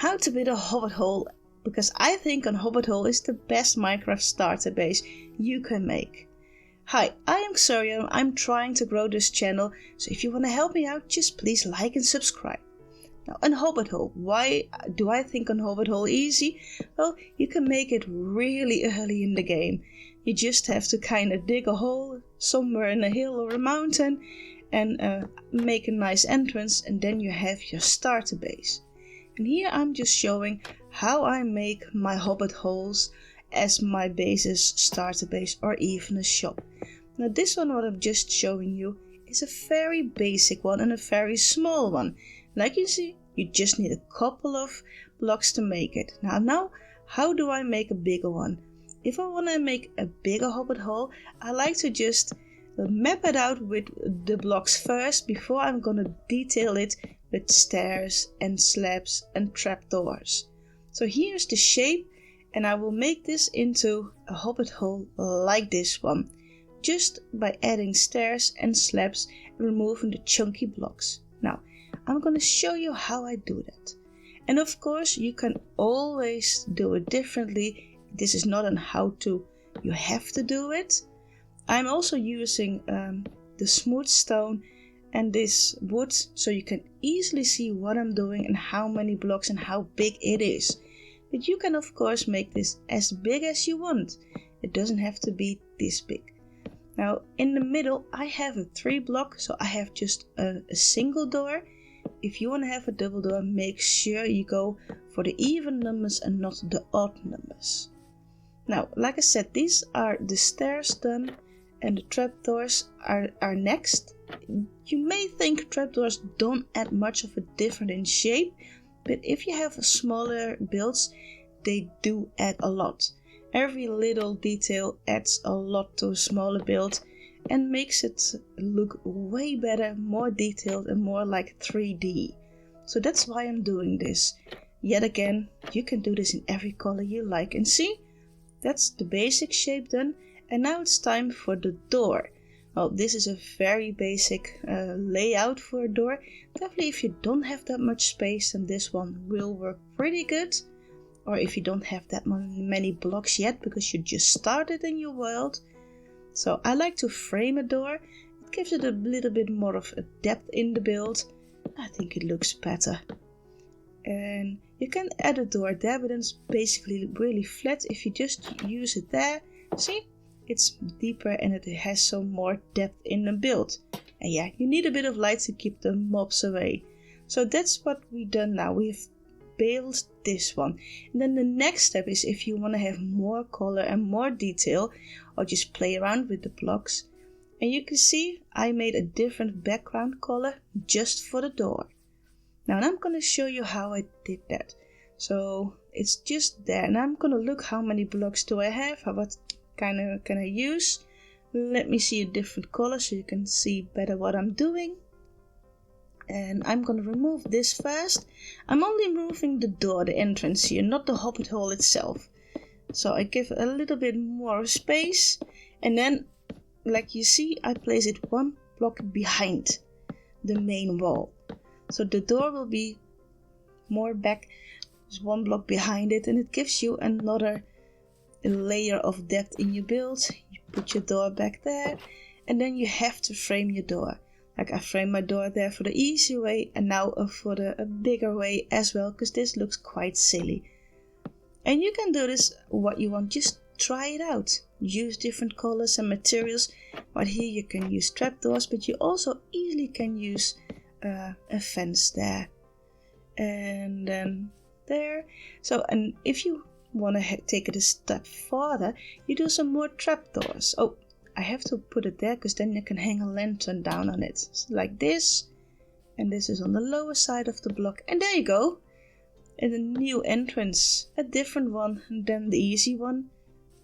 how to build a Hobbit Hole, because I think a Hobbit Hole is the best Minecraft starter base you can make. Hi, I am Xorium. I'm trying to grow this channel, so if you want to help me out, just please like and subscribe. Now, a Hobbit Hole. Why do I think a Hobbit Hole easy? Well, you can make it really early in the game. You just have to kind of dig a hole somewhere in a hill or a mountain and make a nice entrance, and then you have your starter base. And here I'm just showing how I make my Hobbit Holes as my base's starter base or even a shop. Now this one what I'm just showing you is a very basic one and a very small one. Like you see, you just need a couple of blocks to make it. Now, how do I make a bigger one? If I want to make a bigger Hobbit Hole, I like to just map it out with the blocks first before I'm gonna detail it with stairs and slabs and trapdoors. So here's the shape, and I will make this into a Hobbit Hole like this one, just by adding stairs and slabs and removing the chunky blocks. Now, I'm gonna show you how I do that. And of course, you can always do it differently. This is not an how-to, you have to do it. I'm also using the smooth stone and this wood, so you can easily see what I'm doing and how many blocks and how big it is. But you can of course make this as big as you want. It doesn't have to be this big. Now in the middle I have a 3 block, so I have just a single door. If you want to have a double door, make sure you go for the even numbers and not the odd numbers. Now, like I said, these are the stairs done and the trapdoors are next. You may think trapdoors don't add much of a difference in shape, but if you have smaller builds, they do add a lot. Every little detail adds a lot to a smaller build and makes it look way better, more detailed and more like 3D. So that's why I'm doing this. Yet again, you can do this in every color you like. And see, that's the basic shape done. And now it's time for the door. Well, this is a very basic layout for a door. Definitely if you don't have that much space, then this one will work pretty good. Or if you don't have that many blocks yet because you just started in your world. So I like to frame a door. It gives it a little bit more of a depth in the build. I think it looks better. And you can add a door there, but then it's basically really flat if you just use it there. See? It's deeper and it has some more depth in the build. And yeah, you need a bit of light to keep the mobs away. So that's what we've done now. We've built this one. And then the next step is if you want to have more color and more detail, or just play around with the blocks. And you can see I made a different background color just for the door. Now I'm going to show you how I did that. So it's just there, and I'm going to look how many blocks do I have, what kind of can I use. Let me see a different color so you can see better what I'm doing. And I'm going to remove this first. I'm only removing the door, the entrance here, not the Hobbit Hole itself. So I give a little bit more space, and then like you see I place it 1 block behind the main wall. So the door will be more back, just 1 block behind it, and it gives you another layer of depth in your build. You put your door back there, and then you have to frame your door. Like I framed my door there for the easy way, and now for the bigger way as well, because this looks quite silly. And you can do this what you want, just try it out. Use different colors and materials. Right here you can use trapdoors, but you also easily can use a fence there. And then there. So, and if you want to take it a step further, you do some more trapdoors. Oh, I have to put it there because then you can hang a lantern down on it. So like this. And this is on the lower side of the block. And there you go. And a new entrance. A different one than the easy one.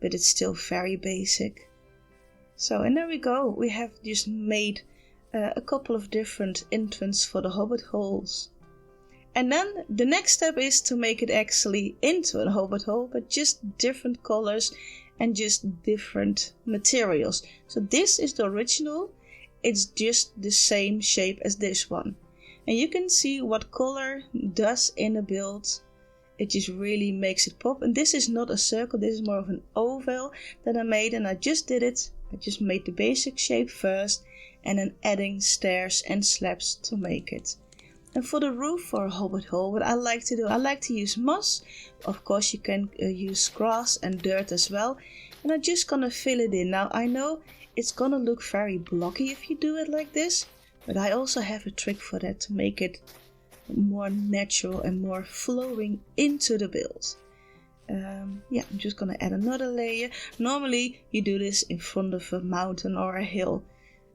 But it's still very basic. So, and there we go. We have just made a couple of different entrances for the Hobbit Holes. And then the next step is to make it actually into a Hobbit Hole, but just different colors and just different materials. So this is the original. It's just the same shape as this one. And you can see what color does in a build it just really makes it pop. And this is not a circle, this is more of an oval that I made, and I just did it. I just made the basic shape first and then adding stairs and slabs to make it. And for the roof for a Hobbit Hole, what I like to do, I like to use moss. Of course you can use grass and dirt as well. And I'm just gonna fill it in. Now I know it's gonna look very blocky if you do it like this, but I also have a trick for that to make it more natural and more flowing into the build. Yeah, I'm just gonna add another layer. Normally you do this in front of a mountain or a hill.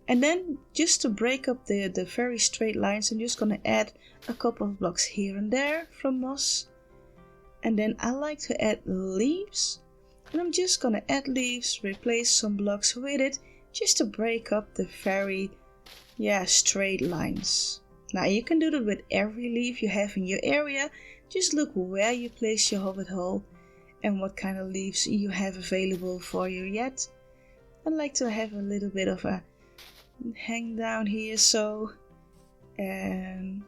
And then just to break up the very straight lines, I'm just gonna add a couple of blocks here and there from moss. And then I like to add leaves. And I'm just gonna add leaves, replace some blocks with it, just to break up the very, straight lines. Now you can do that with every leaf you have in your area. Just look where you place your Hobbit Hole and what kind of leaves you have available for you yet. I like to have a little bit of a hang down here, so, and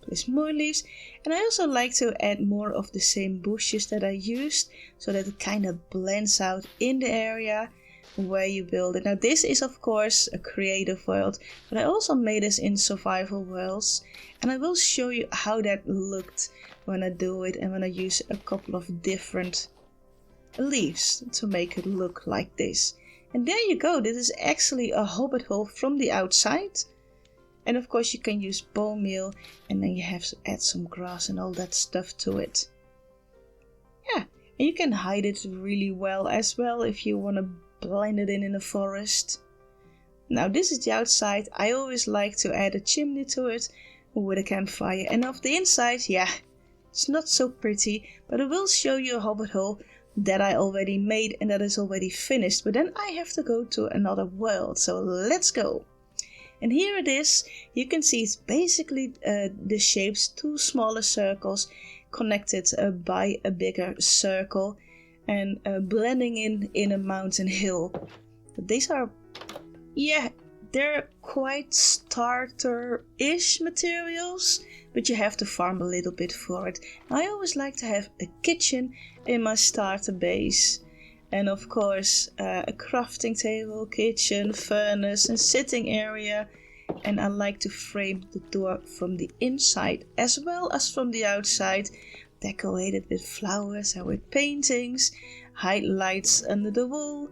place more leaves. And I also like to add more of the same bushes that I used, so that it kind of blends out in the area where you build it. Now this is of course a creative world, but I also made this in survival worlds, and I will show you how that looked when I do it and when I use a couple of different leaves to make it look like this. And there you go, this is actually a Hobbit Hole from the outside. And of course you can use bone meal, and then you have to add some grass and all that stuff to it. Yeah, and you can hide it really well as well if you want to blend it in a forest. Now this is the outside. I always like to add a chimney to it with a campfire. And of the inside, it's not so pretty, but I will show you a Hobbit Hole that I already made and that is already finished. But then I have to go to another world, so let's go. And here it is. You can see it's basically the shapes, two smaller circles connected by a bigger circle, and blending in a mountain hill. These are, they're quite starter-ish materials, but you have to farm a little bit for it. I always like to have a kitchen in my starter base. And of course a crafting table, kitchen, furnace and sitting area. And I like to frame the door from the inside as well as from the outside, decorated with flowers and with paintings, hide lights under the wall.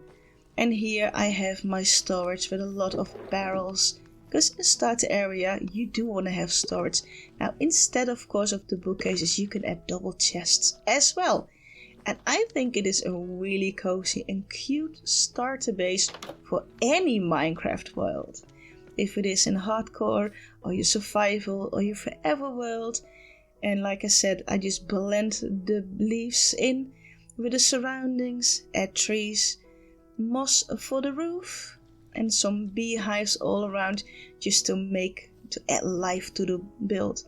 And here I have my storage with a lot of barrels, because in the starter area you do want to have storage. Now instead of course of the bookcases, you can add double chests as well. And I think it is a really cozy and cute starter base for any Minecraft world. If it is in hardcore, or your survival, or your forever world. And like I said, I just blend the leaves in with the surroundings, add trees, moss for the roof, and some beehives all around, just to add life to the build.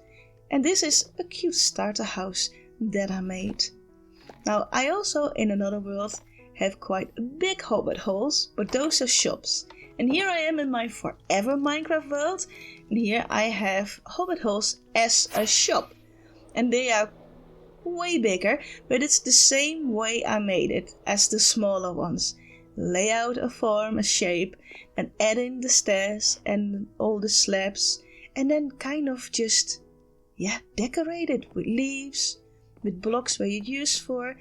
And this is a cute starter house that I made. Now I also in another world have quite big Hobbit Holes, but those are shops. And here I am in my forever Minecraft world, and here I have Hobbit Holes as a shop. And they are way bigger, but it's the same way I made it as the smaller ones. Lay out a form, a shape, and add in the stairs and all the slabs, and then kind of just, decorate it with leaves, with blocks where you use for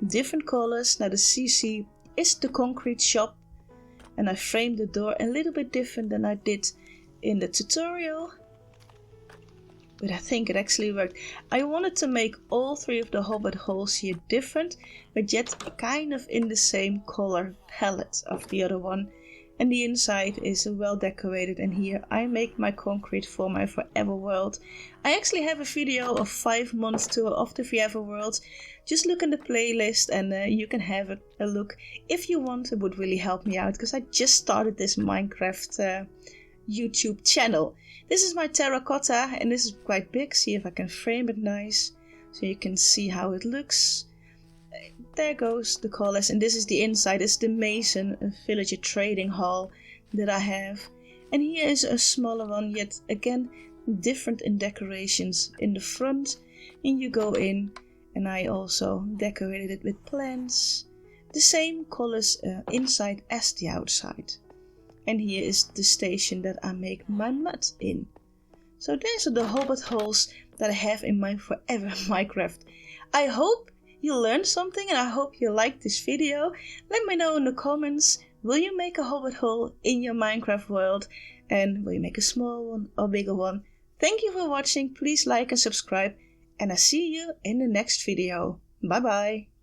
different colors. Now the CC is the concrete shop, and I framed the door a little bit different than I did in the tutorial, but I think it actually worked. I wanted to make all three of the Hobbit Holes here different, but yet kind of in the same color palette of the other one. And the inside is well decorated, and here I make my concrete for my forever world. I actually have a video of 5 months tour of the forever world. Just look in the playlist and you can have a look if you want. It would really help me out, because I just started this Minecraft YouTube channel. This is my terracotta, and this is quite big. See if I can frame it nice so you can see how it looks. There goes the colors, and this is the inside. It's the mason, a villager trading hall that I have. And here is a smaller one, yet again different in decorations in the front. And you go in And I also decorated it with plants, the same colors inside as the outside. And here is the station that I make my mud in. So these are the Hobbit holes that I have in my forever Minecraft. I hope you learned something and I hope you liked this video. Let me know in the comments, will you make a Hobbit hole in your Minecraft world? And will you make a small one or bigger one? Thank you for watching, please like and subscribe. And I see you in the next video. Bye bye.